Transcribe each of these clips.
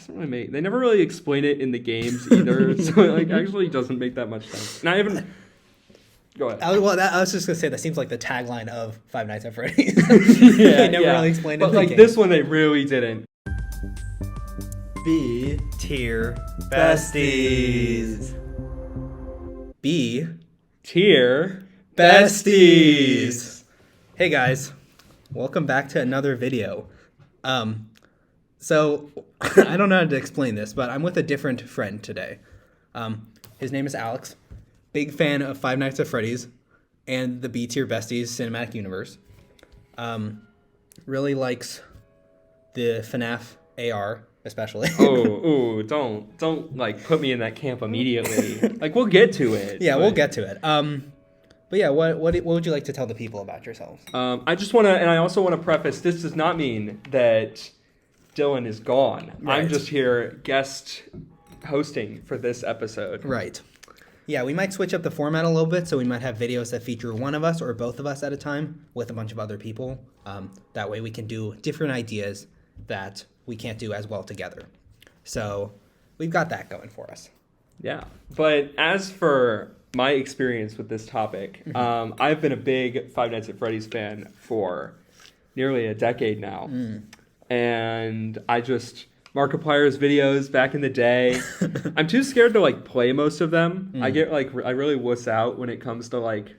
doesn't really make. They never really explain it in the games either, so it like actually doesn't make that much sense. And I haven't. Go ahead. I was just gonna say that seems like the tagline of Five Nights at Freddy's. Yeah, They never really explained it. But like this one, they really didn't. B Tier besties. B Tier besties. Hey guys, welcome back to another video. So I don't know how to explain this, but I'm with a different friend today. His name is Alex. Big fan of Five Nights at Freddy's and the B Tier Besties cinematic universe. Really likes the FNAF AR, especially. Don't like put me in that camp immediately. Like we'll get to it. Yeah, we'll get to it. But yeah, what would you like to tell the people about yourselves? I just want to, and I also want to preface, this does not mean that Dylan is gone. Right. I'm just here guest hosting for this episode. Right. Yeah, we might switch up the format a little bit, so we might have videos that feature one of us or both of us at a time with a bunch of other people. That way we can do different ideas that we can't do as well together. So we've got that going for us. Yeah. But as for my experience with this topic, I've been a big Five Nights at Freddy's fan for nearly a decade now. And I just... Markiplier's videos back in the day. I'm too scared to like play most of them. I really wuss out when it comes to like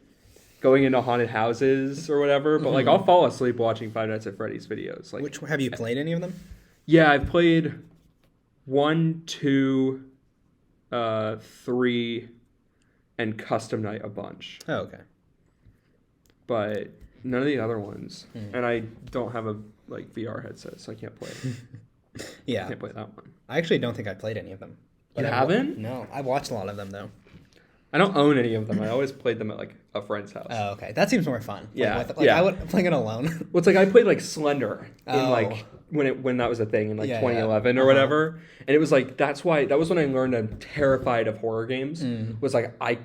going into haunted houses or whatever. But like I'll fall asleep watching Five Nights at Freddy's videos. Like, Which have you played any of them? Yeah, I've played 1, 2, 3, and Custom Night a bunch. Oh, okay. But none of the other ones. And I don't have a like VR headset, so I can't play it. Yeah. I can't play that one. I actually don't think I played any of them. You haven't? No, I watched a lot of them though. I don't own any of them. I always played them at like a friend's house. Oh, okay. That seems more fun. Yeah. I would playing it alone. Well, it's like I played like Slender in Oh. like when that was a thing in like Yeah, 2011 or whatever, and it was like that was when I learned I'm terrified of horror games. Was like I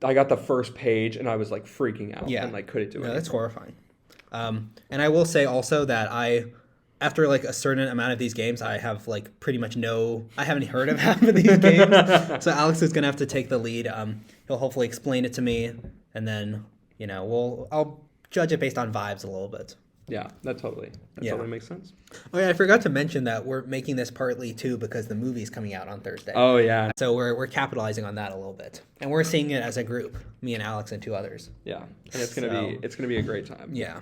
got the first page and I was like freaking out and like couldn't do it. No, that's horrifying. And I will say also that after like a certain amount of these games, I have like pretty much I haven't heard of half of these games. So Alex is gonna have to take the lead. He'll hopefully explain it to me, and then I'll judge it based on vibes a little bit. Yeah, that totally makes sense. Oh yeah, I forgot to mention that we're making this partly too because the movie's coming out on Thursday. Oh yeah. So we're capitalizing on that a little bit, and we're seeing it as a group, me and Alex and 2 others. Yeah, and it's gonna be a great time. Yeah.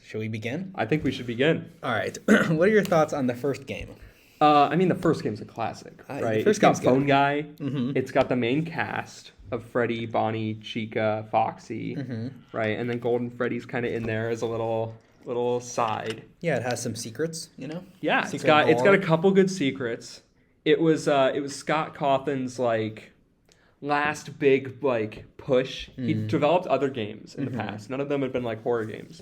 Should we begin? I think we should begin. All right. What are your thoughts on the first game? I mean, the first game's a classic, right? It's got Phone Guy. It's got the main cast of Freddy, Bonnie, Chica, Foxy, right? And then Golden Freddy's kind of in there as a little side. Yeah, it has some secrets, Yeah, it's got a couple good secrets. It was Scott Cawthon's like last big like push. He developed other games in the past. None of them had been like horror games.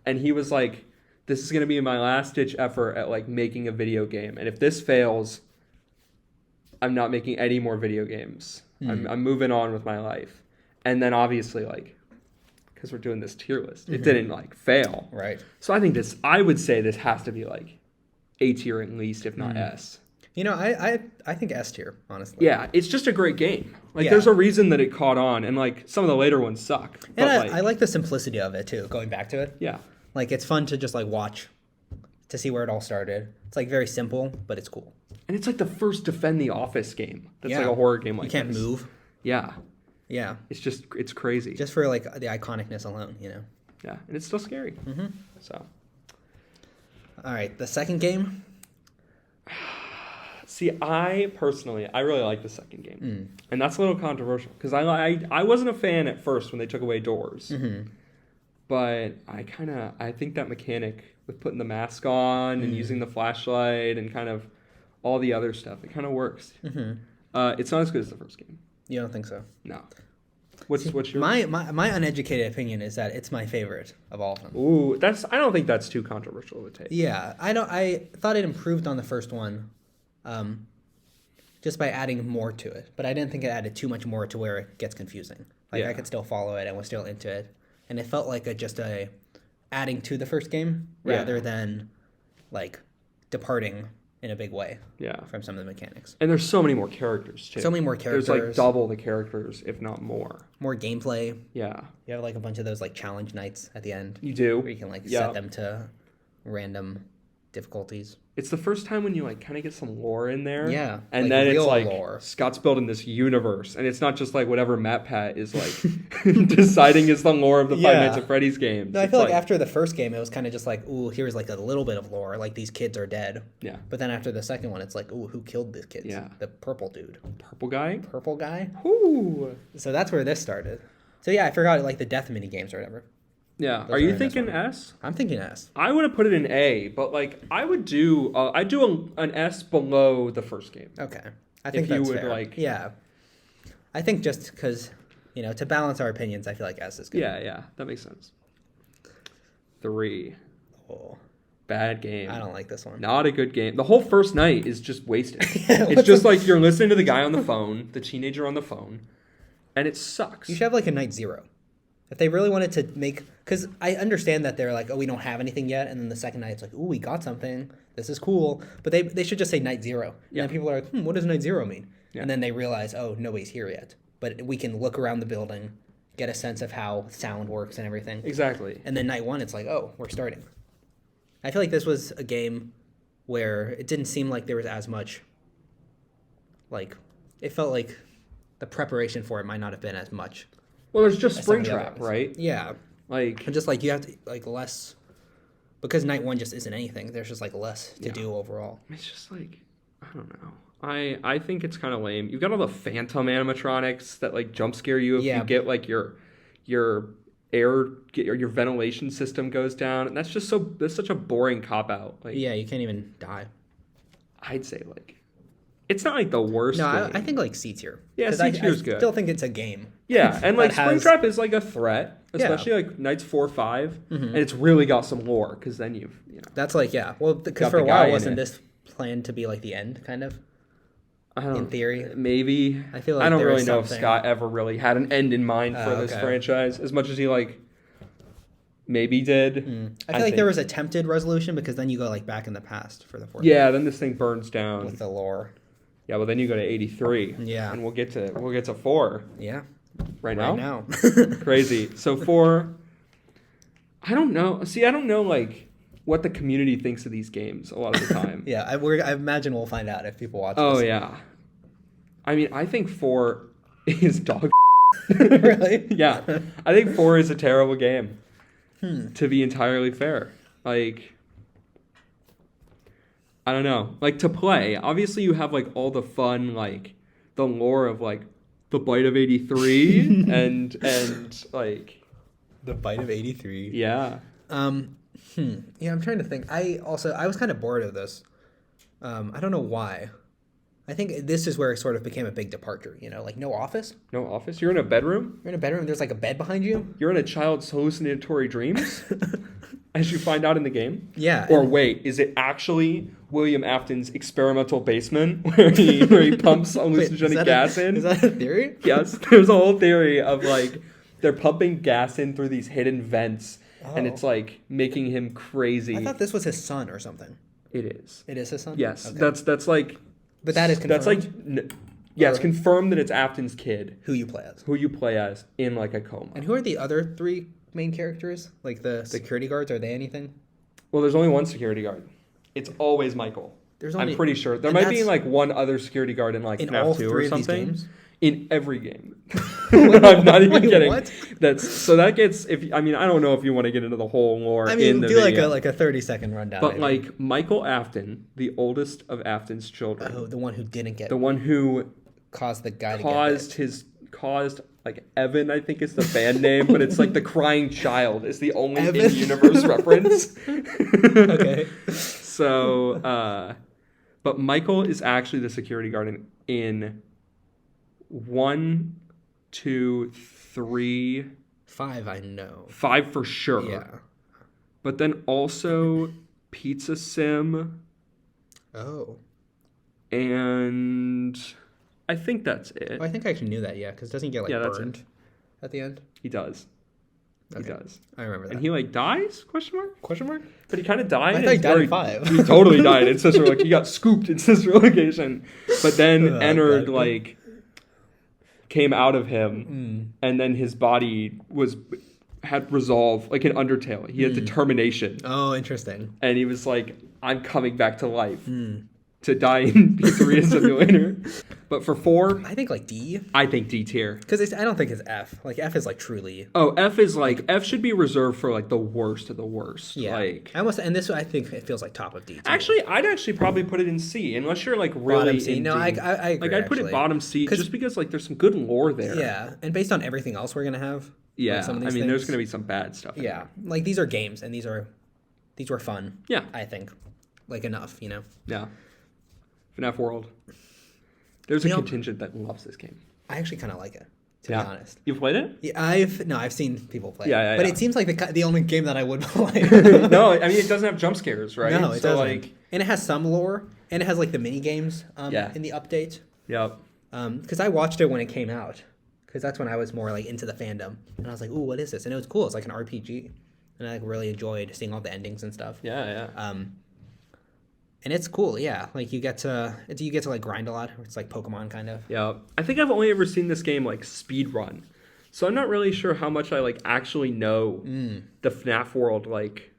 And he was like, this is going to be my last ditch effort at like making a video game. And if this fails, I'm not making any more video games. I'm moving on with my life. And then obviously like, because we're doing this tier list, it didn't like fail. Right. So I would say this has to be like A tier at least, if not S. I think S tier, honestly. Yeah, it's just a great game. Like, there's a reason that it caught on, and like some of the later ones suck. And I like the simplicity of it too. Going back to it. Yeah. Like it's fun to just like watch, to see where it all started. It's like very simple, but it's cool. And it's like the first Defend the Office game. That's like a horror game like this. You can't move. Yeah. Yeah. It's crazy. Just for like the iconicness alone, Yeah, and it's still scary. So. All right, the second game. See, I really like the second game, and that's a little controversial because I wasn't a fan at first when they took away doors, but I think that mechanic with putting the mask on and using the flashlight and kind of all the other stuff, it kind of works. It's not as good as the first game. You don't think so? No. What's your my uneducated opinion is that it's my favorite of all of them. Ooh, I don't think that's too controversial of a take. Yeah, I thought it improved on the first one. Just by adding more to it. But I didn't think it added too much more to where it gets confusing. Like, I could still follow it and was still into it. And it felt like just adding to the first game rather than, like, departing in a big way Yeah. from some of the mechanics. And there's so many more characters, too. So many more characters. There's like double the characters, if not more. More gameplay. Yeah. You have like a bunch of those like challenge nights at the end. You do. Where you can like set them to random difficulties. It's the first time when you like kind of get some lore in there. Yeah. And like then it's real like lore. Scott's building this universe. And it's not just like whatever MatPat is like deciding is the lore of the Five Nights at Freddy's games. No, I feel like after the first game, it was kind of just like, ooh, here's like a little bit of lore. Like these kids are dead. Yeah. But then after the second one, it's like, ooh, who killed these kids? Yeah. The purple dude. Purple guy? Purple guy? Ooh. So that's where this started. So yeah, I forgot like the death mini games or whatever. Yeah. Those Are are you in this thinking one. S? I'm thinking S. I would have put it in A, but like I'd do an S below the first game. Okay. I think If you that's would, fair. like- Yeah. I think just because, to balance our opinions, I feel like S is good. Yeah, that makes sense. 3. Oh, Bad game. I don't like this one. Not a good game. The whole first night is just wasted. Yeah, It's just like you're listening to the guy on the phone, the teenager on the phone, and it sucks. You should have like a night 0. If they really wanted to make, because I understand that they're like, oh, we don't have anything yet, and then the second night it's like, oh, we got something. This is cool. But they should just say night 0. Yeah. And then people are like, what does night 0 mean? Yeah. And then they realize, oh, nobody's here yet. But we can look around the building, get a sense of how sound works and everything. Exactly. And then night 1, it's like, oh, we're starting. I feel like this was a game where it didn't seem like there was as much, like, it felt like the preparation for it might not have been as much. Well, there's just as some of the other Springtrap, ones. right? Yeah. Like, And just like you have to, like, less, because night 1 just isn't anything. There's just like less to Yeah. do overall. it's just like, I don't know. I think it's kind of lame. You've got all the phantom animatronics that like jump scare you if Yeah. you get like your your ventilation system goes down, and that's such a boring cop out. Like, Yeah, you can't even die. I'd say like, it's not like the worst. No, game. I think like C tier. Yeah, 'Cause C tier's I good. still think it's a game. Yeah, and like that has- Springtrap is like a threat, Yeah. especially like Nights 4, 5, and it's really got some lore because then you know. That's like, yeah. Well, because Got for the a guy while, in wasn't it. this planned to be like the end, kind of? I don't, in theory? Maybe. I feel like I don't there really was know if something- Scott ever really had an end in mind for this okay. franchise, as much as he like maybe did. I feel like there was attempted resolution because then you go like back in the past for the fourth. Yeah, then this thing burns down. With the lore. Yeah, well then you go to 83. Yeah. And we'll get to 4 Yeah. right now. Right now. Crazy. So 4, I don't know. See, I don't know like what the community thinks of these games a lot of the time. Yeah, I imagine we'll find out if people watch Oh this. yeah. I mean, I think 4 is dog. Really? Yeah, I think 4 is a terrible game. Hmm. To be entirely fair, like, I don't know. Like to play, obviously you have like all the fun, like the lore of like the bite of 83 and like The Bite of 83. yeah. Yeah, I'm trying to think. I was kind of bored of this. I don't know why. I think this is where it sort of became a big departure, like no office. No office. You're in a bedroom. You're in a bedroom, there's like a bed behind you. You're in a child's hallucinatory dreams, as you find out in the game. Yeah. Or wait, is it actually William Afton's experimental basement where he pumps hallucinogenic gas in? Is that a theory? Yes, there's a whole theory of like they're pumping gas in through these hidden vents, and it's like making him crazy. I thought this was his son or something. It is. It is his son? Yes, Okay. that's like. But that is confirmed. That's like. Yeah, it's confirmed that it's Afton's kid, who you play as. who you play as in like a coma. And who are the other 3 main characters? Like the security guards, are they anything? Well, there's only one security guard. It's always Michael. There's I'm only- pretty sure. There and might be that's- like one other security guard in like In FNAF all 2 3 or of these something. games? In every game. I'm not even Wait, kidding. what? That gets I don't know if you want to get into the whole lore I in mean, the do video. like a 30-second rundown. But maybe. like Michael Afton, the oldest of Afton's children, Oh, the one who didn't get the one who caused the guy to caused like Evan, I think is the band name, but it's like the crying child is the only Evan? in-universe reference. Okay. So, but Michael is actually the security guard in 1, 2, 3, 5, I know. 5 for sure. Yeah. But then also Pizza Sim, Oh. and I think that's it. Well, I think I actually knew that, yeah, because doesn't he get like Yeah, that's burned at the end? He does. He does. I remember that. And he like dies? Question mark? But he kind of died. I thought he died in 5. He totally died in Sister Location. He got scooped in Sister Location, but then entered like came out of him, and then his body had resolve like an Undertale. He had determination. Oh, interesting. And he was like, I'm coming back to life to die in Pizzeria Simulator. But for 4, I think like D. I think D tier. Because I don't think it's F. Like F is like truly. Oh, F is like F should be reserved for like the worst of the worst. Yeah. Like and this I think it feels like top of D. Too. Actually, I'd probably put it in C unless you're like really bottom C. in No, D. I agree. Like I'd put it bottom C just because like there's some good lore there. Yeah, and based on everything else we're gonna have. Yeah, like some of these there's things, gonna be some bad stuff. Yeah, like these are games, and these were fun. Yeah, I think, like enough, Yeah, FNAF World. There's a contingent that loves this game. I actually kind of like it, to be honest. You've played it? Yeah, I've seen people play. Yeah, but it seems like the only game that I would play. No, it doesn't have jump scares, right? No, it doesn't. Like, and it has some lore, and it has like the mini games in the update. Yep. Because I watched it when it came out, because that's when I was more like into the fandom, and I was like, "Ooh, what is this?" And it was cool. It's like an RPG, and I like really enjoyed seeing all the endings and stuff. Yeah. And it's cool, yeah. Like you get to like grind a lot. It's like Pokemon kind of. Yeah. I think I've only ever seen this game like speed run, so I'm not really sure how much I like actually know the FNAF World like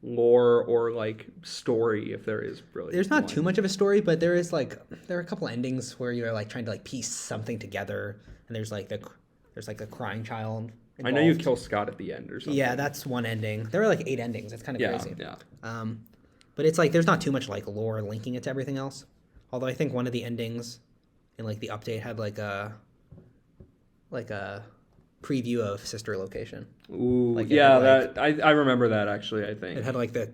lore or like story, if there is really. There's not too much of a story, but there are a couple endings where you're like trying to like piece something together, and there's like the crying child involved. I know you kill Scott at the end or something. Yeah, that's one ending. There are like 8 endings. It's kind of crazy. Yeah. But it's like there's not too much like lore linking it to everything else. Although I think one of the endings in like the update had like a preview of Sister Location. Ooh, like yeah, had, I remember that actually. I think it had like the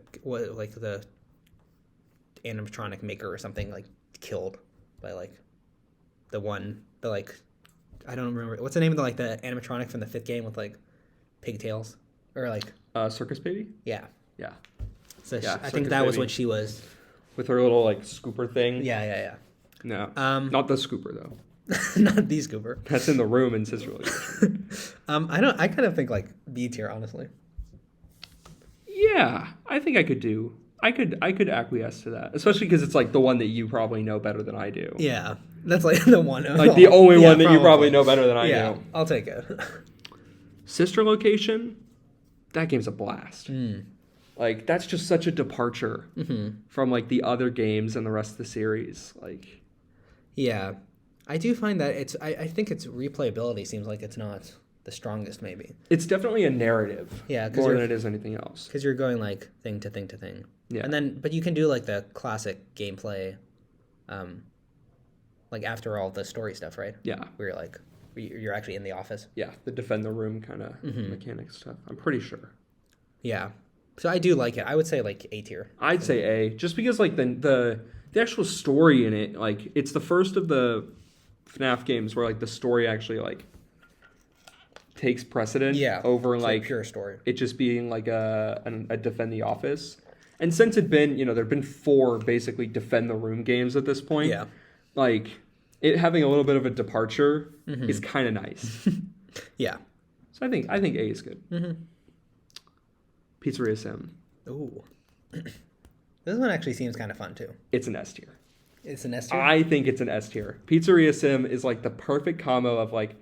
animatronic maker or something like killed by like I don't remember what's the name of the animatronic from the 5th game with like pigtails or like Circus Baby. Yeah. So Yeah, I think that was what she was with her little like scooper thing. Yeah. No, not the scooper though. Not the scooper. That's in the room in Sister Location. I kind of think like B tier, honestly. Yeah, I think I could acquiesce to that, especially because it's like the one that you probably know better than I do. Yeah, that's like the one. Like the only one that you probably know better than I do. I'll take it. Sister Location, that game's a blast. Like that's just such a departure from like the other games and the rest of the series. Like, yeah, I do find that I think its replayability seems like it's not the strongest. Maybe it's definitely a narrative. Yeah, more than it is anything else. Because you're going like thing to thing to thing. Yeah, and then but you can do like the classic gameplay, like after all the story stuff, right? Yeah, where you're actually in the office. Yeah, the defend the room kind of mechanic stuff. I'm pretty sure. Yeah. So I do like it. I would say like A tier. I'd say A, just because like the actual story in it, like it's the first of the FNAF games where like the story actually like takes precedent over like pure story. It just being like a defend the office. And since it'd been, there've been 4 basically defend the room games at this point. Yeah. Like it having a little bit of a departure is kind of nice. Yeah. So I think A is good. Pizzeria Sim. Ooh. This one actually seems kind of fun too. It's an S tier. It's an S tier? I think it's an S tier. Pizzeria Sim is like the perfect combo of like,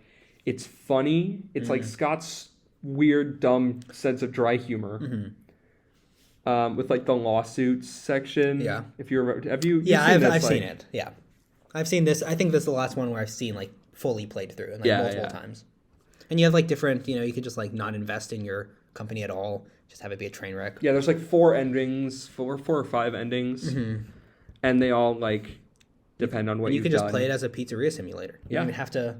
it's funny. It's like Scott's weird, dumb sense of dry humor. With like the lawsuits section. Yeah. If you remember, have you? Yeah, I've seen it. Yeah. I've seen this. I think this is the last one where I've seen like fully played through and like multiple times. And you have like different, you could just like not invest in your company at all. Just have it be a train wreck. Yeah, there's like 4 endings, 4 or 5 endings, and they all like depend on what you you've can done. just play it as a pizzeria simulator. You don't even have to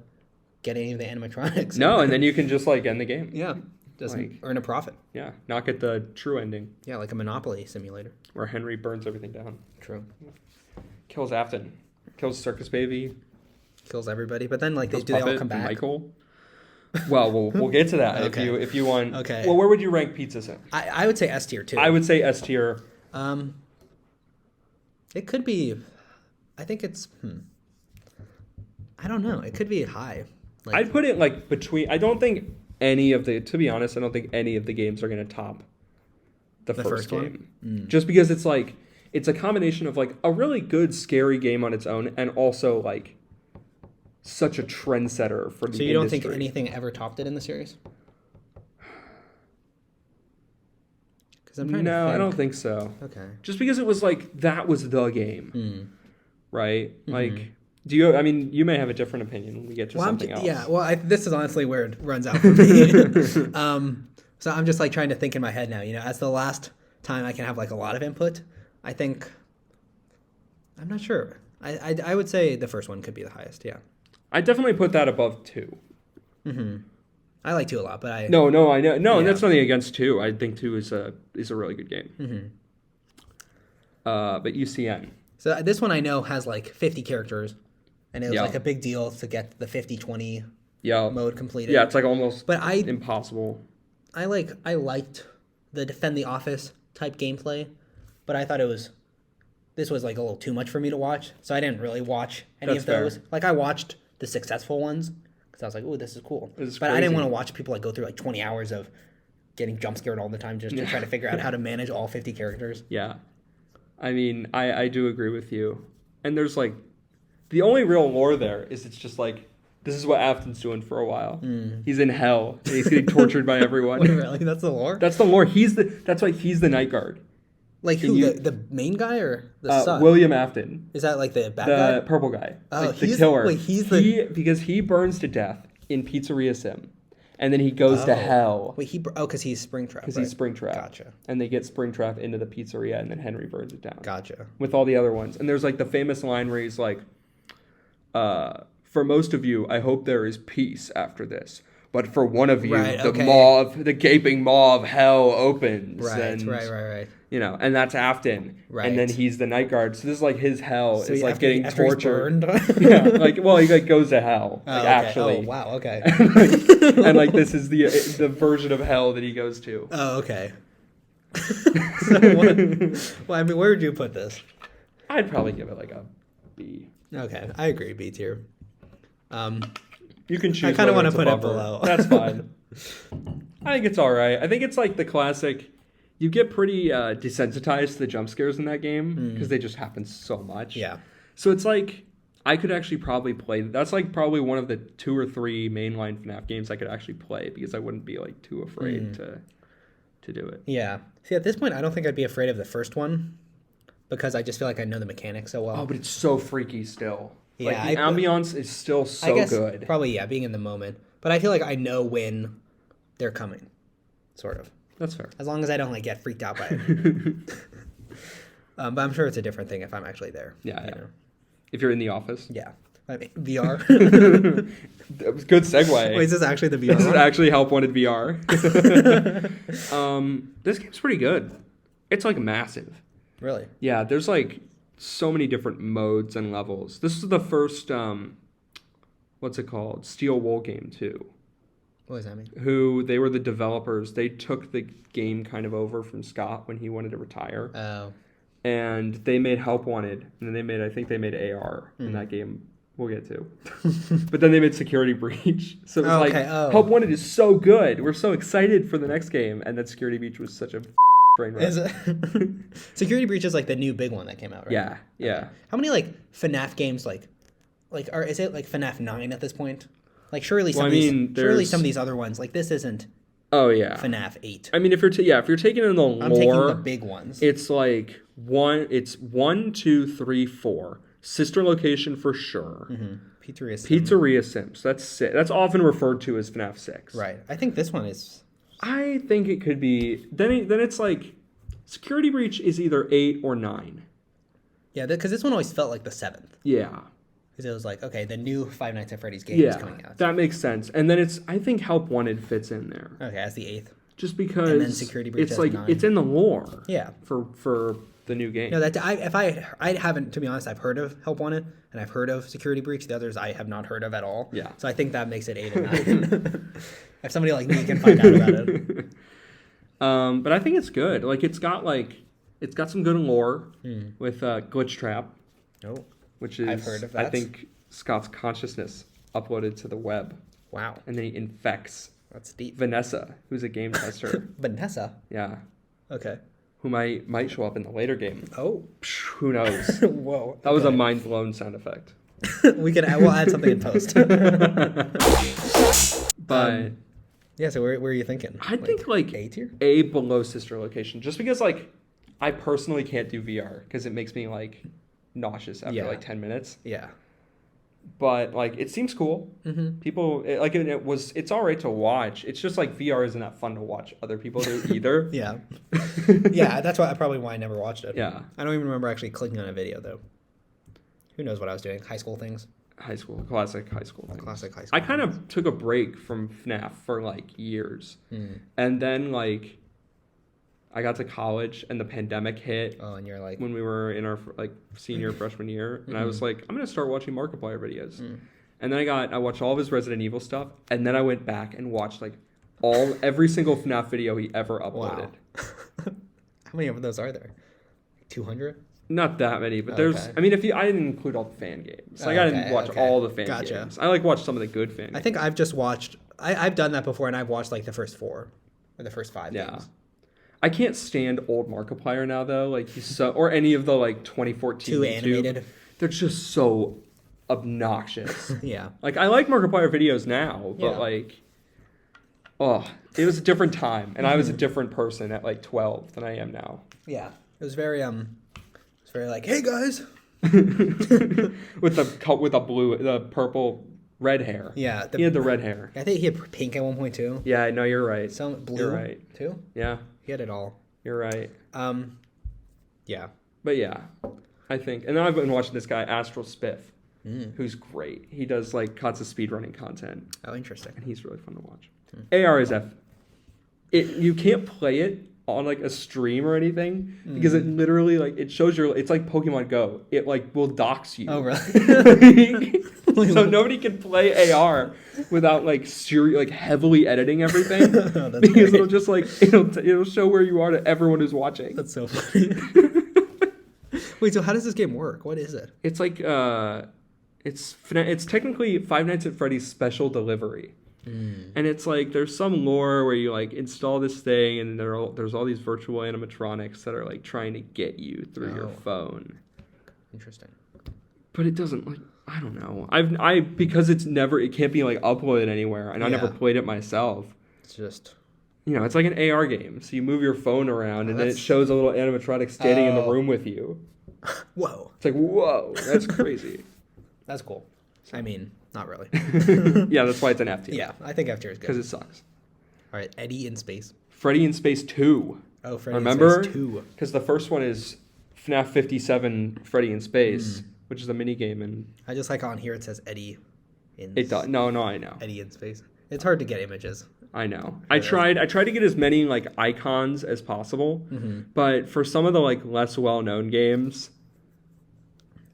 get any of the animatronics. No, and then you can just like end the game. Yeah, just earn a profit. Yeah, not get the true ending. Yeah, like a Monopoly simulator where Henry burns everything down. True. Kills Afton. Kills Circus Baby. Kills everybody, but then like do they all come back? Michael. Well, we'll get to that if you want. Okay. Well, where would you rank Pizza Sim? I would say S tier too. I would say S tier. It could be. I think it's. I don't know. It could be high. I'd put it like between. I don't think to be honest, I don't think any of the games are going to top the first game. Just because it's like, it's a combination of like a really good scary game on its own and also like such a trendsetter for the industry. So you don't think anything ever topped it in the series? No, I don't think so. Okay. Just because it was like, that was the game, right? Like, you may have a different opinion when we get to something else. Yeah, well, this is honestly where it runs out for me. So I'm just like trying to think in my head now, as the last time I can have like a lot of input, I think, I'm not sure. I would say the first one could be the highest, yeah. I definitely put that above 2. I like 2 a lot, but I... No, I know. No, that's nothing against 2. I think 2 is a really good game. But UCN. So this one I know has like 50 characters, and it was like a big deal to get the 50-20 mode completed. Yeah, it's like almost impossible. I liked the Defend the Office type gameplay, but I thought this was like a little too much for me to watch, so I didn't really watch any of those. Fair. Like I watched the successful ones, because I was like, ooh, this is cool. But I didn't want to watch people like go through like 20 hours of getting jump scared all the time just to try to figure out how to manage all 50 characters. Yeah. I mean, I do agree with you. And there's like, the only real lore there is it's just like, this is what Afton's doing for a while. He's in hell. And he's getting tortured by everyone. Wait, really? That's the lore? That's the lore. That's why he's the night guard. Like who? The main guy or the son? William Afton. Is that like the bad guy? The purple guy. Oh, like the killer. Wait, because he burns to death in Pizzeria Sim. And then he goes to hell. Wait, because he's Springtrap. Because he's Springtrap. Gotcha. And they get Springtrap into the pizzeria, and then Henry burns it down. Gotcha. With all the other ones. And there's like the famous line where he's like, for most of you, I hope there is peace after this. But for one of you, the gaping maw of hell opens. Right. And that's Afton. Right. And then he's the night guard. So this is like his hell. So it's like getting tortured. Burned? He like goes to hell. Actually. Oh, wow, okay. and like this is the version of hell that he goes to. Oh, okay. Where would you put this? I'd probably give it like a B. Okay, I agree, B tier. You can choose. I kind of want to put it below. That's fine. I think it's all right. I think it's like the classic. You get pretty desensitized to the jump scares in that game because they just happen so much. Yeah. So it's like I could actually probably play. That's like probably one of the 2 or 3 mainline FNAF games I could actually play because I wouldn't be like too afraid to do it. Yeah. See, at this point, I don't think I'd be afraid of the first one because I just feel like I know the mechanics so well. Oh, but it's so freaky still. Yeah, like the ambiance is still so good. Probably, being in the moment. But I feel like I know when they're coming, sort of. That's fair. As long as I don't get freaked out by it. But I'm sure it's a different thing if I'm actually there. Yeah. If you're in the office. Yeah. I mean, VR. That was a good segue. Wait, is this actually the VR? This is actually Help Wanted VR. This game's pretty good. It's like massive. Really? Yeah, there's like so many different modes and levels. This is the first, what's it called? Steel Wool game too. What does that mean? They were the developers. They took the game kind of over from Scott when he wanted to retire. Oh. And they made Help Wanted, and then I think they made AR in that game. We'll get to. But then they made Security Breach. So it was Help Wanted is so good. We're so excited for the next game, and then Security Breach was such a train wreck. Is it? Security Breach is like the new big one that came out, right? Yeah. Okay. How many FNAF games is it like FNAF 9 at this point? Like surely some of these other ones, like this isn't. Oh yeah. FNAF 8. I mean, if you're taking in the lore, I'm taking the big ones. It's like 1, 2, 3, 4. Sister location for sure. Mm-hmm. Pizzeria Sims. That's often referred to as FNAF 6. Right. I think this one is. I think it could be. Then it's like Security Breach is either 8 or 9. Yeah, because this one always felt like the 7th. Yeah. Because it was like, okay, the new Five Nights at Freddy's game is coming out. That makes sense. And then I think Help Wanted fits in there. Okay, as the 8th. Just because and then Security Breach it's like 9. It's in the lore. Yeah. For the new game. No, I haven't, to be honest, I've heard of Help Wanted and I've heard of Security Breach. The others I have not heard of at all. Yeah. So I think that makes it 8 and 9. If somebody like me can find out about it. But I think it's good. Like it's got some good lore with Glitch Trap. Oh. Which is I've heard of that. I think Scott's consciousness uploaded to the web. Wow. And then he infects That's deep. Vanessa, who's a game tester. Vanessa. Yeah. Okay. Who might show up in the later game. Oh. Who knows? Whoa. That was a mind blown sound effect. We'll add something in post. But yeah, so where are you thinking? I think like A tier? A below sister location, just because like I personally can't do VR because it makes me like nauseous after like 10 minutes. Yeah. But like it seems cool. Mm-hmm. People it's all right to watch. It's just like VR isn't that fun to watch other people do either. Yeah. Yeah, that's probably why I never watched it. Yeah. I don't even remember actually clicking on a video though. Who knows what I was doing? High school things. Classic high school things. Classic high school. I kind of took a break from FNAF for like years. And then like I got to college and the pandemic hit. Oh, and you're like when we were in our like senior freshman year, and I was like, I'm gonna start watching Markiplier videos. And then I watched all of his Resident Evil stuff, and then I went back and watched like every single FNAF video he ever uploaded. Wow. How many of those are there? 200? Not that many, but there's. I mean, I didn't include all the fan games. Like I didn't watch all the fan games. I like watched some of the good fan games. I think I've just watched. I've done that before, and I've watched like the first 4 or the first 5 games. I can't stand old Markiplier now though. Like he's so, or any of the like 2014 Too animated. They're just so obnoxious. Yeah. Like I like Markiplier videos now, but like, it was a different time, and I was a different person at like 12 than I am now. Yeah. It was very like, hey guys. with the purple red hair. Yeah. He had the red hair. I think he had pink at one point too. Yeah, no, you're right. Some blue you're right. too. Yeah. He had it all. You're right. Yeah. But yeah, I think, and then I've been watching this guy Astral Spiff, who's great. He does like cuts of speedrunning content. Oh, interesting. And he's really fun to watch. AR is you can't play it on like a stream or anything because it literally like it shows it's like Pokemon Go. It like will dox you. Oh really? So nobody can play AR without like heavily editing everything because great. it'll just like it'll show where you are to everyone who's watching. That's so funny. Wait, so how does this game work? What is it? It's like it's technically Five Nights at Freddy's Special Delivery. And it's like there's some lore where you like install this thing and there's all these virtual animatronics that are like trying to get you through your phone. Interesting. But it doesn't like I don't know. Because it can't be like uploaded anywhere, and I never played it myself. It's just it's like an AR game. So you move your phone around and then it shows a little animatronic standing in the room with you. Whoa. It's like whoa, that's crazy. That's cool. I mean, not really. Yeah, that's why it's an F tier. Yeah, I think F tier is good. Because it sucks. All right, Eddie in Space. Freddy in Space 2. Oh, Freddy Remember? in Space 2. Because the first one is FNAF 57 Freddy in Space, which is a mini game, and I just like on here it says Eddie in it does. No, I know. Eddie in Space. It's hard to get images. I know. I tried to get as many like icons as possible, but for some of the like less well-known games,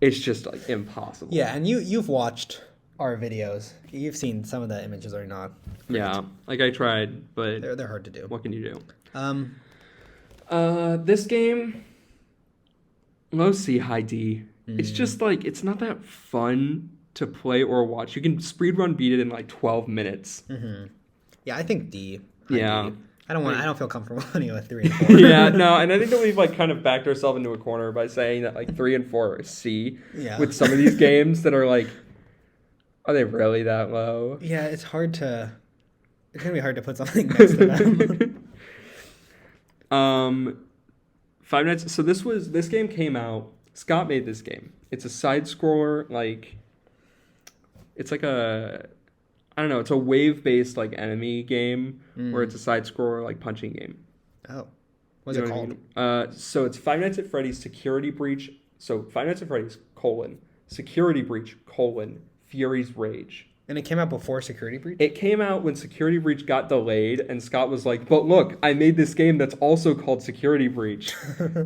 it's just like impossible. Yeah, and you've watched our videos. You've seen some of the images are not great. Yeah, like I tried, but they're hard to do. What can you do? This game, low C, high D. It's just like it's not that fun to play or watch. You can speedrun beat it in like 12 minutes. Yeah, I think D. Yeah. D. I don't feel comfortable putting with 3 and 4. Yeah, no, and I think that we've like kind of backed ourselves into a corner by saying that like 3 and 4 are C. Yeah. With some of these games that are like, are they really that low? Yeah, it's gonna be hard to put something next to them. Five Nights. So this game came out. Scott made this game. It's a side scroller, like it's like I don't know, it's a wave-based like enemy game where it's a side-scroller like punching game. Oh. What's it called? So it's Five Nights at Freddy's Security Breach. So Five Nights at Freddy's, Security Breach, Fury's Rage. And it came out before Security Breach? It came out when Security Breach got delayed, and Scott was like, but look, I made this game that's also called Security Breach.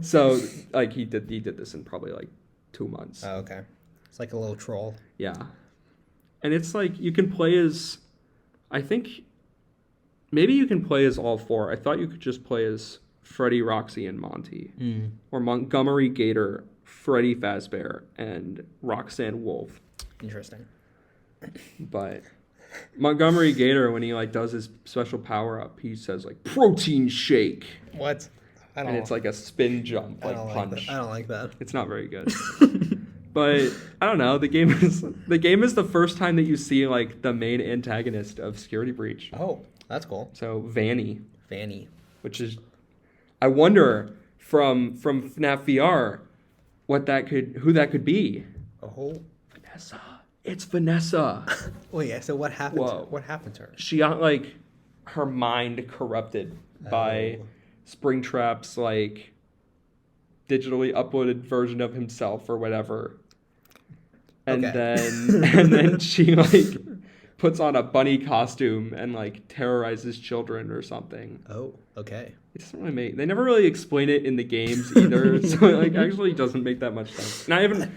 So like he did this in probably like 2 months. Oh, okay. It's like a little troll. Yeah. And it's like you can play as, I think, maybe you can play as all 4. I thought you could just play as Freddy, Roxy, and Monty. Or Montgomery Gator, Freddy Fazbear, and Roxanne Wolf. Interesting. But Montgomery Gator, when he like does his special power up, he says like protein shake. What? I don't. And it's like a spin jump, I like don't punch. like that. I don't like that. It's not very good. But I don't know. The game is the first time that you see like the main antagonist of Security Breach. Oh, that's cool. So Vanny, which is, I wonder from FNAF VR, who that could be. Oh, Vanessa. It's Vanessa. Oh yeah. So what happened? Whoa. What happened to her? She got like her mind corrupted by Springtrap's like digitally uploaded version of himself or whatever. And then she like puts on a bunny costume and like terrorizes children or something. Oh, okay. It doesn't really they never really explain it in the games either, so it like actually doesn't make that much sense. And I haven't.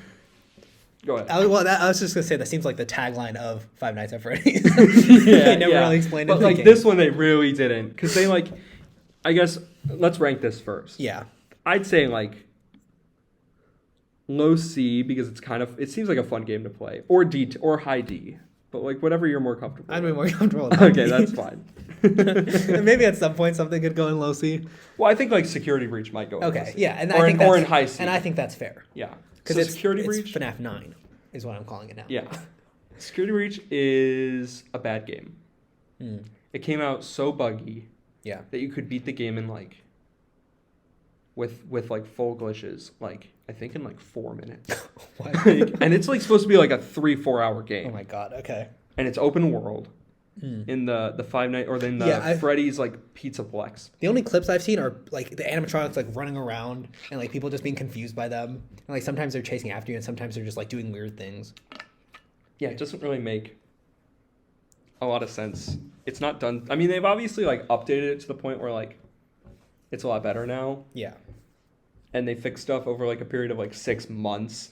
Go ahead. I was just gonna say that seems like the tagline of Five Nights at Freddy's. Yeah, they never really explained it. But like this one, they really didn't, because they like. I guess let's rank this first. Yeah. I'd say like low C, because it seems like a fun game to play, or D or high D, but like whatever you're more comfortable. I'd be more comfortable with Okay, that's fine. Maybe at some point something could go in low C. Well, I think like Security Breach might go in low C. Yeah, and or I think or in high C. And I think that's fair. Yeah. Because So it's Security Breach, FNAF 9 is what I'm calling it now. yeah. Security Breach is a bad game. It came out so buggy Yeah. that you could beat the game in like with like full glitches, like I think in like 4 minutes. What? And it's like supposed to be like a 3-4 hour game. Oh my god. Okay. And it's open world in the Five Night or then the Freddy's like Pizzaplex. The only clips I've seen are like the animatronics like running around and like people just being confused by them. And like sometimes they're chasing after you and sometimes they're just like doing weird things. Yeah, it doesn't really make a lot of sense. It's not done. I mean, they've obviously like updated it to the point where like it's a lot better now. Yeah. And they fix stuff over like a period of like 6 months.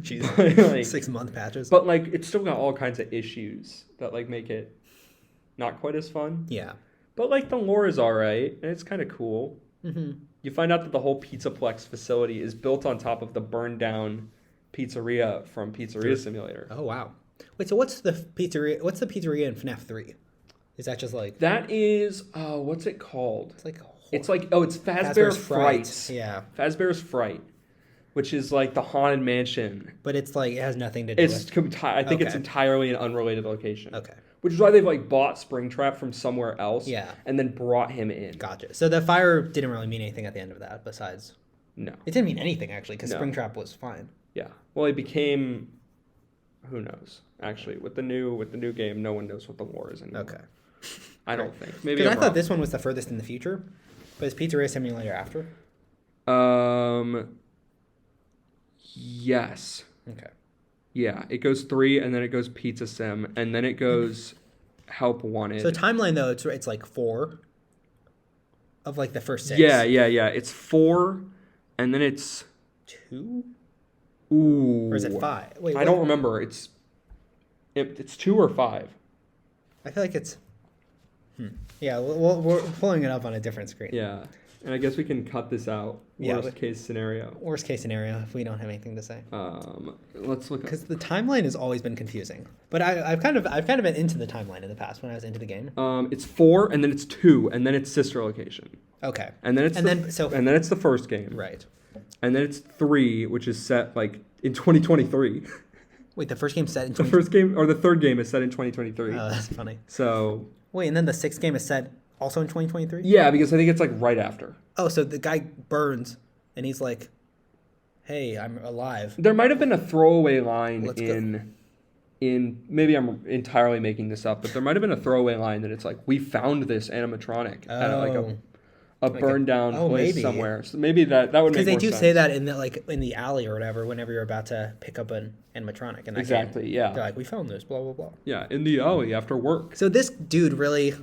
Jesus. Like, 6 month patches. But like it's still got all kinds of issues that like make it not quite as fun. Yeah. But like the lore is all right and it's kind of cool. You find out that the whole Pizzaplex facility is built on top of the burned down pizzeria from Pizzeria Simulator. Oh wow. Wait, so what's the pizzeria in FNAF 3? Is that just like that is what's it called? It's like it's Fazbear's Fright. Yeah. Fazbear's Fright, which is like the haunted mansion. But it's like it has nothing to do with I think it's entirely an unrelated location. Okay. Which is why they've like bought Springtrap from somewhere else. Yeah. And then brought him in. Gotcha. So the fire didn't really mean anything at the end of that besides No. It didn't mean anything actually because No. Springtrap was fine. Yeah. Well, it became who knows? Actually, with the new game, no one knows what the lore is anymore. Okay. I don't think. Maybe Because I I'm thought wrong. this one was the furthest in the future. But is Pizzeria Simulator after? Yes. Okay. Yeah, it goes 3, and then it goes Pizza Sim, and then it goes Help Wanted. So timeline though, it's like 4 of like the first 6. Yeah. It's 4, and then it's 2. Ooh. Or is it 5? Wait, I don't remember. It's 2 or 5. I feel like it's. Yeah, we're pulling it up on a different screen. Yeah, and I guess we can cut this out. Worst case scenario. Worst case scenario if we don't have anything to say. Let's look. Because the timeline has always been confusing, but I've kind of been into the timeline in the past when I was into the game. It's 4, and then it's 2, and then it's sister location. Okay. And then it's the first game. Right. And then it's 3, which is set like in 2023. Wait, the first game's set in. The first game or the third game is set in 2023. Oh, that's funny. So. Wait, and then the 6th game is set also in 2023? Yeah, because I think it's like right after. Oh, so the guy burns, and he's like, "Hey, I'm alive." There might have been a throwaway line in maybe I'm entirely making this up, but there might have been a throwaway line that it's like, "We found this animatronic at like a burned down place somewhere." So maybe that would make more sense. Because they do say that in the alley or whatever whenever you're about to pick up an animatronic. In that exactly, game. yeah. They're like, "We found this, blah, blah, blah." Yeah, in the alley after work. So this dude really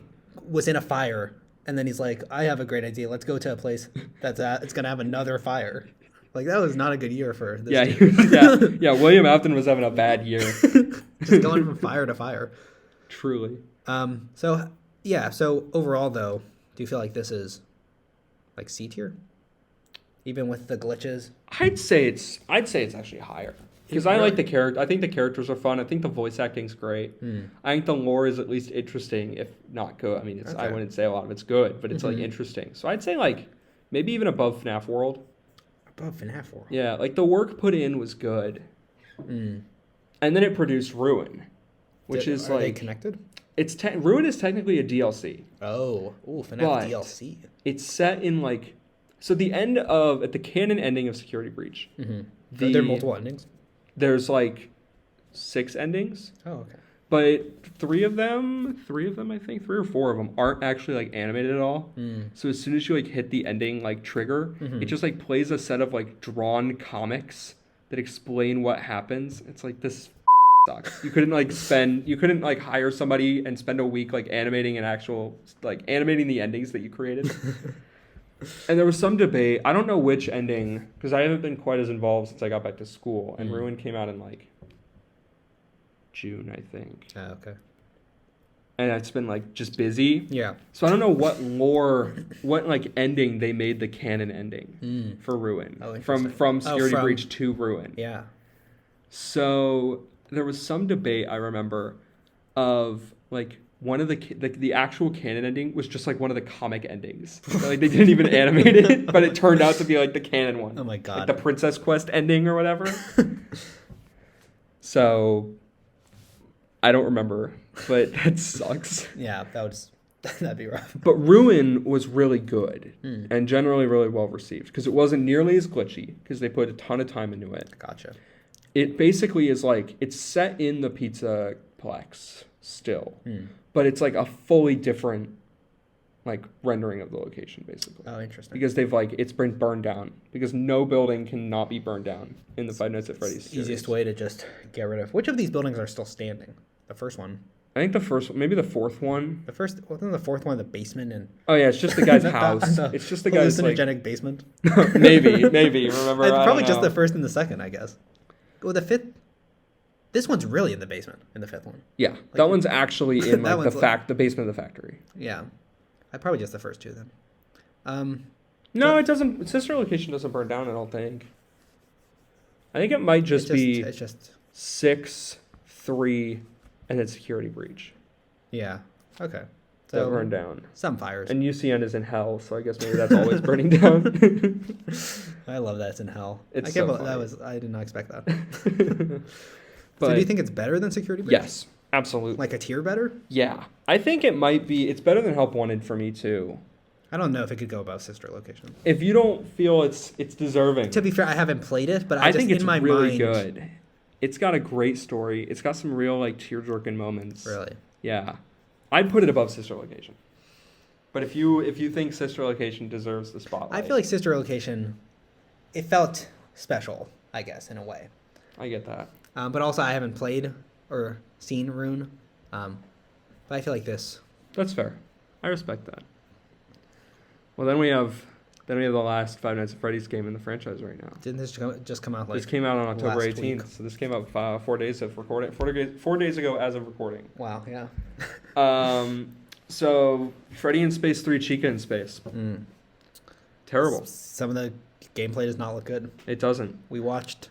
was in a fire, and then he's like, "I have a great idea. Let's go to a place it's going to have another fire." Like, that was not a good year for this dude. Yeah, William Afton was having a bad year. Just going from fire to fire. Truly. So overall, though, do you feel like this is like C tier? even with the glitches. I'd say it's actually higher. Because I like the character. I think the characters are fun. I think the voice acting's great. I think the lore is at least interesting, if not good. I mean, I wouldn't say a lot of it's good, but it's like interesting. So I'd say like maybe even above FNAF World. Above FNAF World. Yeah, like the work put in was good. And then it produced Ruin, which is are like they connected? Ruin is technically a DLC. Oh, FNAF But DLC. It's set in like at the canon ending of Security Breach. Are there multiple endings? There's like 6 endings. Oh, okay. But 3 of them, I think, 3 or 4 of them aren't actually like animated at all. So as soon as you like hit the ending like trigger, it just like plays a set of like drawn comics that explain what happens. It's like, this sucks. You couldn't like hire somebody and spend a week like animating the endings that you created. And there was some debate. I don't know which ending, because I haven't been quite as involved since I got back to school. And Ruin came out in like June, I think. Oh, okay. And it's been like just busy. Yeah. So I don't know what like ending they made the canon ending for Ruin. Oh, from Security Breach to Ruin. Yeah. So there was some debate, I remember, of like one of the actual canon ending was just like one of the comic endings. So, like they didn't even animate it, but it turned out to be like the canon one. Oh my god. Like the Princess Quest ending or whatever. So I don't remember, but that sucks. Yeah, that'd be rough. But Ruin was really good and generally really well received because it wasn't nearly as glitchy because they put a ton of time into it. Gotcha. It basically is like it's set in the Pizzaplex still, but it's like a fully different like rendering of the location basically. Oh, interesting. Because it's been burned down because no building cannot be burned down in the Five Nights at Freddy's series. Easiest way to just get rid of. Which of these buildings are still standing? The first one. I think the first one, maybe the fourth one. Wasn't the fourth one the basement and? Oh yeah, it's just the guy's house. It's just the guy's hallucinogenic basement. maybe. Remember? Probably just the first and the second, I guess. Well, the fifth. This one's really in the basement. In the fifth one. Yeah, like, that one's actually in like the basement of the factory. Yeah, probably just the first 2 then. No, it doesn't. Sister Location doesn't burn down. I don't think. I think it might be. It's just 6, 3, and then Security Breach. Yeah. Okay. So that burned down. Some fires. And UCN is in hell, so I guess maybe that's always burning down. I love that it's in hell. It's I did not expect that. But, so do you think it's better than Security Breach? Yes, absolutely. Like a tier better? Yeah. I think it might be. It's better than Help Wanted for me, too. I don't know if it could go above Sister Location. If you don't feel it's deserving. To be fair, I haven't played it, but I think it's in my really mind, good. It's got a great story. It's got some real like tear-jerking moments. Really? Yeah. I'd put it above Sister Location. But if you think Sister Location deserves the spotlight. I feel like Sister Location, it felt special, I guess, in a way. I get that. But also I haven't played or seen Rune. But I feel like this. That's fair. I respect that. Well, then we have the last Five Nights at Freddy's game in the franchise right now. Didn't this just come out this came out on October 18th. Week. So this came out 4 days of recording. 4 days ago as of recording. Wow, yeah. So Freddy in Space 3, Chica in Space. Terrible. Some of the gameplay does not look good. It doesn't. What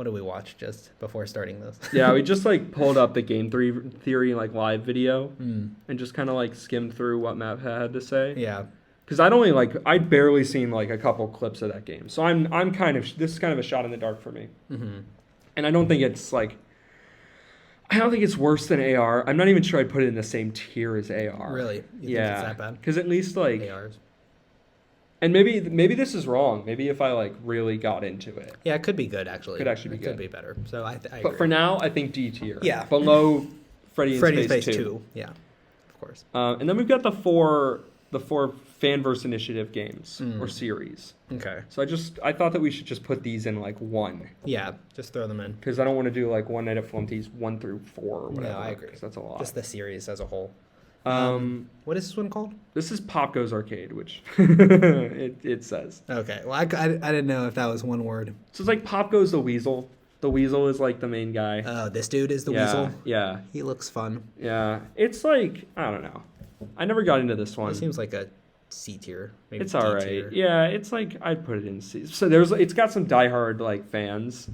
did we watch just before starting this? Yeah, we just like pulled up the game theory like live video and just kind of like skimmed through what Matt had to say. Yeah. Because I'd barely seen like a couple clips of that game, so this is kind of a shot in the dark for me. And I don't think it's worse than AR. I'm not even sure I'd put it in the same tier as AR. Really? You think it's that bad? Because at least like ARs. And maybe this is wrong. Maybe if I like really got into it. Yeah, it could be good actually. Could actually be good. Could be better. So I But agree. for now, I think D tier. Yeah. Below Freddy in Space 2. 2. Yeah. Of course. And then we've got the four Fanverse Initiative games or series. Okay. So I thought that we should just put these in like one. Yeah, just throw them in. Because I don't want to do like One Night at Flumpty's 1 through 4 or whatever. No, I agree. Because that's a lot. Just the series as a whole. What is this one called? This is POPGOES Arcade, which it says. Okay. Well, I didn't know if that was one word. So it's like POPGOES the Weasel. The Weasel is like the main guy. Oh, this dude is the Weasel? Yeah. He looks fun. Yeah. It's like, I don't know. I never got into this one. He seems like a C tier. Maybe It's D all right. tier. Yeah, it's like I'd put it in C. So it's got some diehard like fans.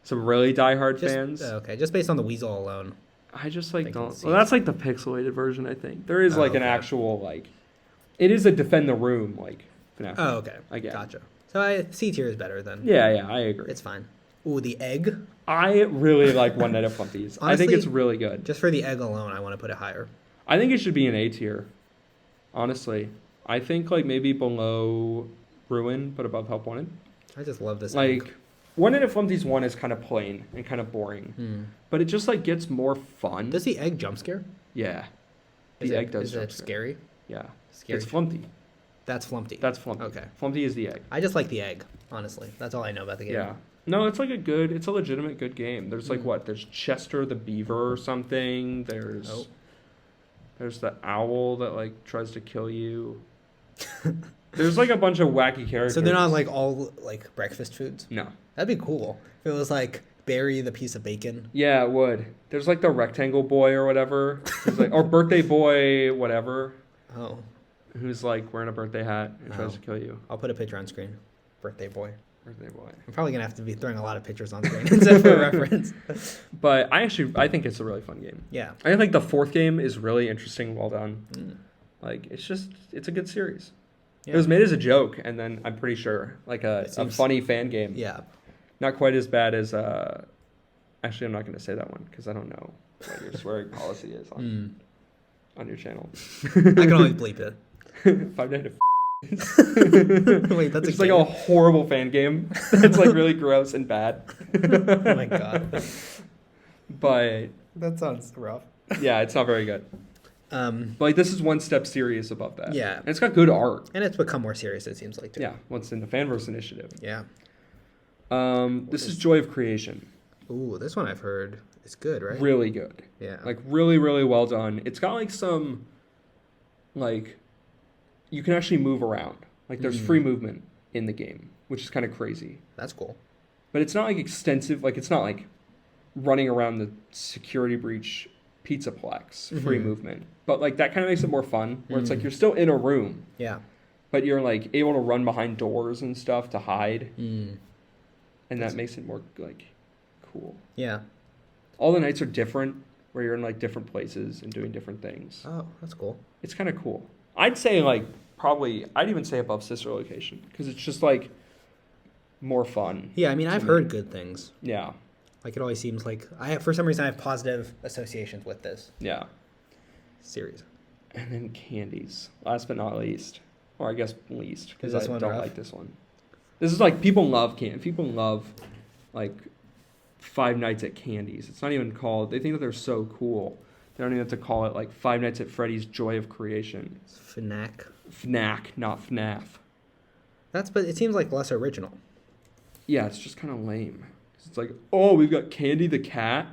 Some really diehard fans. Okay, just based on the weasel alone. I just like Thinking don't. C. Well, that's like the pixelated version. I think there is like an okay. actual like. It is a defend the room like. FNAF. Oh, okay. Again. Gotcha. So C tier is better then. Yeah, I agree. It's fine. Ooh, the egg. I really like One Night at Flumpty's. I think Honestly, it's really good. Just for the egg alone, I want to put it higher. I think it should be an A tier. Honestly, I think like maybe below Ruin, but above Help Wanted. I just love this Like egg. One Night at Flumpty's 1 is kind of plain and kind of boring, but it just like gets more fun. Does the egg jump scare? Yeah, Is the it, egg does. Is it scary? Yeah, Scary. it's Flumpty. That's Flumpty. That's Flumpty. Okay. Flumpty is the egg. I just like the egg, honestly. That's all I know about the game. Yeah. No, it's like it's a legitimate good game. There's like what? There's Chester the Beaver or something. There's the owl that like tries to kill you. There's like a bunch of wacky characters. So they're not like all like breakfast foods? No. That'd be cool. If it was like Barry the piece of bacon. Yeah, it would. There's like the rectangle boy or whatever. There's like or birthday boy whatever. Oh. Who's like wearing a birthday hat and tries to kill you. I'll put a picture on screen. Birthday boy. Birthday boy. I'm probably gonna have to be throwing a lot of pictures on screen instead for reference. But I think it's a really fun game. Yeah. I think the fourth game is really interesting, well done. Like it's a good series. Yeah. It was made as a joke, and then I'm pretty sure like a funny fan game. Yeah. Not quite as bad as actually I'm not going to say that one because I don't know what your swearing policy is on your channel. I can always bleep it. Five Nights at Wait, that's it's like a horrible fan game. It's like really gross and bad. Oh my god. But That sounds rough. yeah, it's not very good. But like this is one step serious above that. Yeah. And it's got good art. And it's become more serious, it seems like, too. Yeah, once in the Fanverse initiative. Yeah. This is Joy of Creation. Ooh, this one I've heard is good, right? Really good. Yeah. Like really, really well done. It's got like some like you can actually move around. Like there's free movement in the game, which is kind of crazy. That's cool. But it's not like extensive, like it's not like running around the security breach pizzaplex, free movement. But like that kind of makes it more fun, where it's like you're still in a room, Yeah. but you're like able to run behind doors and stuff to hide. Mm. And that makes it more like cool. Yeah. All the nights are different, where you're in like different places and doing different things. Oh, that's cool. It's kind of cool. I'd say like probably I'd even say above Sister Location because it's just like more fun. Yeah, I mean, I've heard good things. Yeah. Like, it always seems like for some reason I have positive associations with this Yeah. series. And then candies. Last but not least. Or I guess least because Is this I one don't rough? like this one. This is like people love candy. People love like Five Nights at Candies. It's not even called. They think that they're so cool. They don't even have to call it like Five Nights at Freddy's Joy of Creation. It's FNAC. FNAC, not FNAF. But it seems like less original. Yeah, it's just kind of lame. It's like, oh, we've got Candy the cat.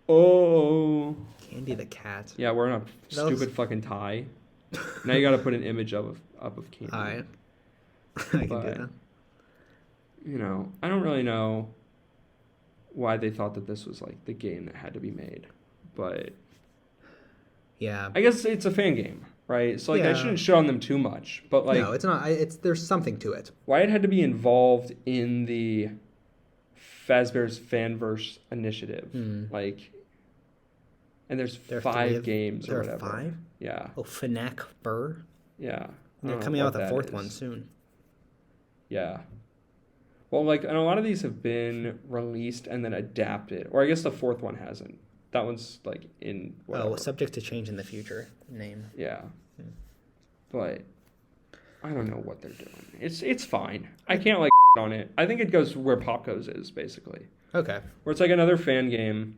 Oh. Candy the cat. Yeah, wearing a Those- stupid fucking tie. Now you got to put an image up of Candy. Alright. I can do But- that. You know, I don't really know why they thought that this was like the game that had to be made, but Yeah. I guess it's a fan game, right? So like I Yeah. shouldn't shit on them too much, but like No, it's not. There's something to it. why it had to be involved in the Fazbear's Fanverse initiative, like, and there's There are 5 three of- games or there are whatever. 5? Yeah, Oh, FNAC Burr. yeah. I They're don't know coming out what with a that 4th is. one soon. Yeah. Well, like, and a lot of these have been released and then adapted, or I guess the 4th one hasn't. That one's like in whatever. Oh, subject to change in the future. Name. Yeah. But I don't know what they're doing. It's fine. I can't like on it. I think it goes where POPGOES is basically. Okay. Where it's like another fan game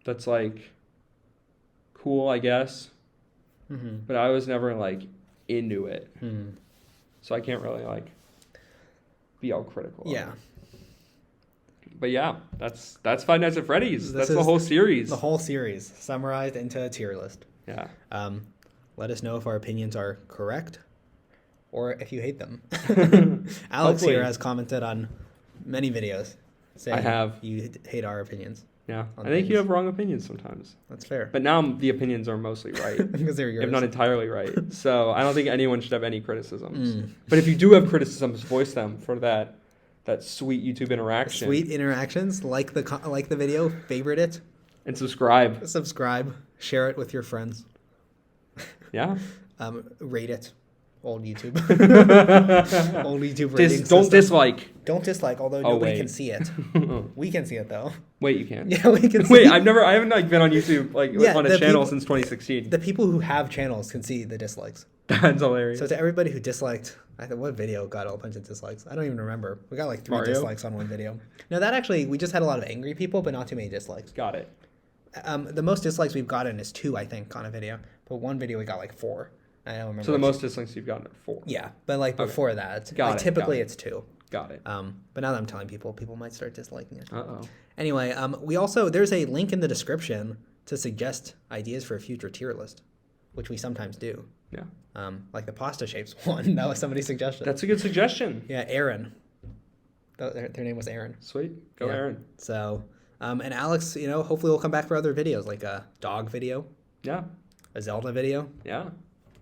that's like cool, I guess. Mm-hmm. But I was never like into it. Hmm. So I can't really like be all critical. of Yeah. it. But yeah, that's Five Nights at Freddy's. This That's the is whole series. The whole series summarized into a tier list. Yeah. Let us know if our opinions are correct or if you hate them. Alex Hopefully. here has commented on many videos saying I have. you hate our opinions. Yeah, on I think things. you have wrong opinions sometimes. That's fair. But now the opinions are mostly right, Because they're yours. if not entirely right. So I don't think anyone should have any criticisms. Mm. But if you do have criticisms, voice them for that sweet YouTube interaction. Sweet interactions. Like the video. Favorite it. And subscribe. Subscribe. Share it with your friends. Yeah. Rate it. Old YouTube. Old YouTube rating Don't system. dislike. Don't dislike, although Oh, nobody wait. can see it. We can see it though. Wait, you can? Yeah, we can see Wait, it. I haven't like been on YouTube on a the channel people- since 2016. The people who have channels can see the dislikes. That's hilarious. So to everybody who disliked, what video got a bunch of dislikes? I don't even remember. We got like 3 Mario? dislikes on one video. No, that actually, we just had a lot of angry people, but not too many dislikes. Got it. The most dislikes we've gotten is 2, I think, on a video. But one video we got like 4. I don't remember. So the which. most dislikes you've gotten are 4. Yeah, but like before that, Got like it, typically got it. it's 2. Got it. But now that I'm telling people might start disliking it. Uh-oh. Anyway, there's a link in the description to suggest ideas for a future tier list, which we sometimes do. Yeah. Like the pasta shapes one. That was somebody's suggestion. That's a good suggestion. Yeah, Aaron. Their name was Aaron. Sweet. Go Yeah. Aaron. So, and Alex, hopefully we'll come back for other videos, like a dog video, Yeah. a Zelda video. Yeah.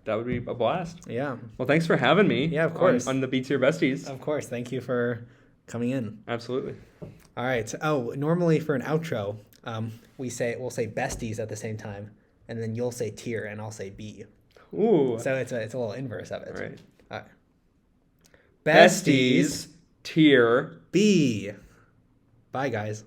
That would be a blast. Yeah. Well, thanks for having me. Yeah, of course. On the Beats Your Besties. Of course. Thank you for coming in. Absolutely. All right. Oh, normally for an outro, we'll say besties at the same time, and then you'll say tier and I'll say B. Ooh. So it's a little inverse of it. All right. All right. Besties, tier B. Bye, guys.